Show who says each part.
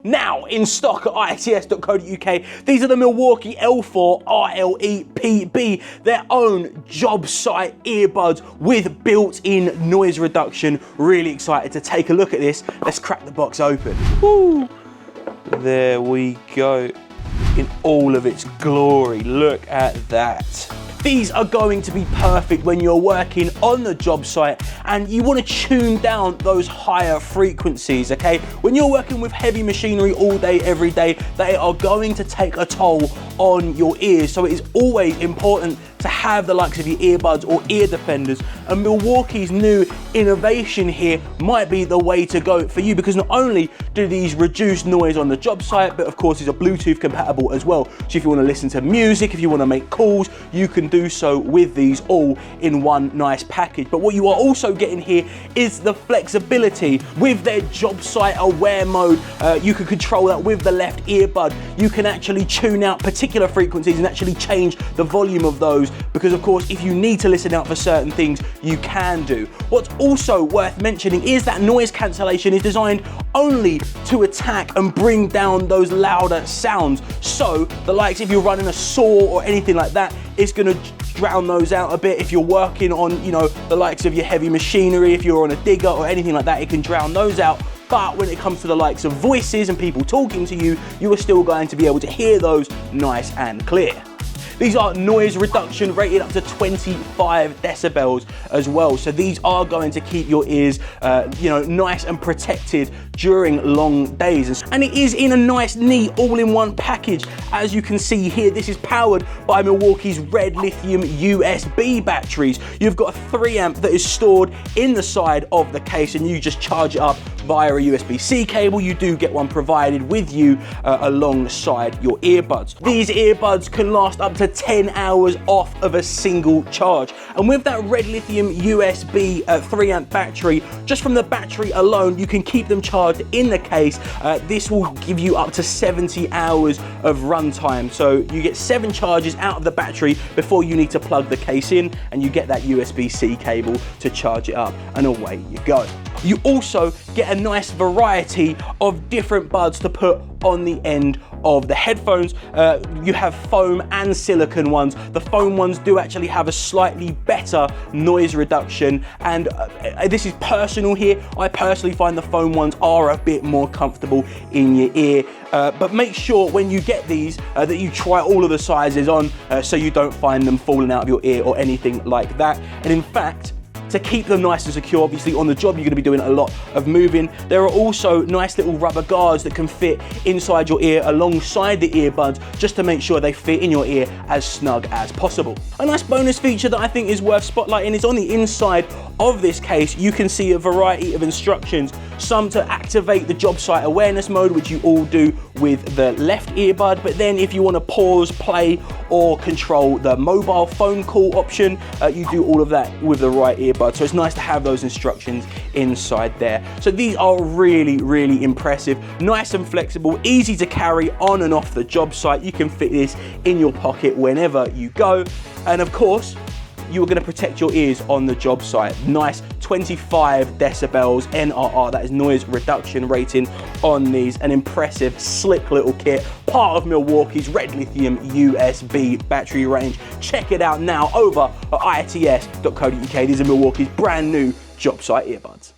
Speaker 1: Now in stock at its.co.uk, these are the Milwaukee L4 RLE-PB, their own job site earbuds with built-in noise reduction. Really excited to take a look at this. Let's crack the box open. Woo. There we go, in all of its glory. Look at that. These are going to be perfect when you're working on the job site and you want to tune down those higher frequencies, okay? When you're working with heavy machinery all day, every day, they are going to take a toll on your ears. So it is always important to have the likes of your earbuds or ear defenders, and Milwaukee's new innovation here might be the way to go for you, because not only do these reduce noise on the job site, but of course these are Bluetooth compatible as well. So if you want to listen to music, if you want to make calls, you can do so with these all in one nice package. But what you are also getting here is the flexibility with their Jobsite Aware Mode. You can control that with the left earbud. You can actually tune out particular frequencies and actually change the volume of those, because of course if you need to listen out for certain things, you can do. What's also worth mentioning is that noise cancellation is designed only to attack and bring down those louder sounds. So the likes, if you're running a saw or anything like that, it's going to drown those out a bit. If you're working on, you know, the likes of your heavy machinery, if you're on a digger or anything like that, it can drown those out. But when it comes to the likes of voices and people talking to you, you are still going to be able to hear those nice and clear. These are noise reduction rated up to 25 decibels as well. So these are going to keep your ears, nice and protected during long days. And it is in a nice, neat, all-in-one package. As you can see here, this is powered by Milwaukee's red lithium USB batteries. You've got a 3 amp that is stored in the side of the case, and you just charge it up via a USB-C cable. You do get one provided with you alongside your earbuds. These earbuds can last up to 10 hours off of a single charge. And with that red lithium USB 3 amp battery, just from the battery alone, you can keep them charged in the case. This will give you up to 70 hours of runtime. So you get 7 charges out of the battery before you need to plug the case in, and you get that USB-C cable to charge it up, and away you go. You also get a nice variety of different buds to put on the end of the headphones. You have foam and silicone ones. The foam ones do actually have a slightly better noise reduction, and this is personal here. I personally find the foam ones are a bit more comfortable in your ear, but make sure when you get these that you try all of the sizes on, so you don't find them falling out of your ear or anything like that. And in fact, to keep them nice and secure, obviously on the job you're going to be doing a lot of moving, there are also nice little rubber guards that can fit inside your ear alongside the earbuds, just to make sure they fit in your ear as snug as possible. A nice bonus feature that I think is worth spotlighting is on the inside of this case, you can see a variety of instructions, some to activate the job site awareness mode, which you all do with the left earbud, but then if you want to pause, play, or control the mobile phone call option, you do all of that with the right earbud. So it's nice to have those instructions inside there. So these are really, really impressive, nice and flexible, easy to carry on and off the job site. You can fit this in your pocket whenever you go. And of course, you are going to protect your ears on the job site. Nice 25 decibels NRR, that is noise reduction rating on these. An impressive, slick little kit, part of Milwaukee's red lithium USB battery range. Check it out now over at its.co.uk. These are Milwaukee's brand new job site earbuds.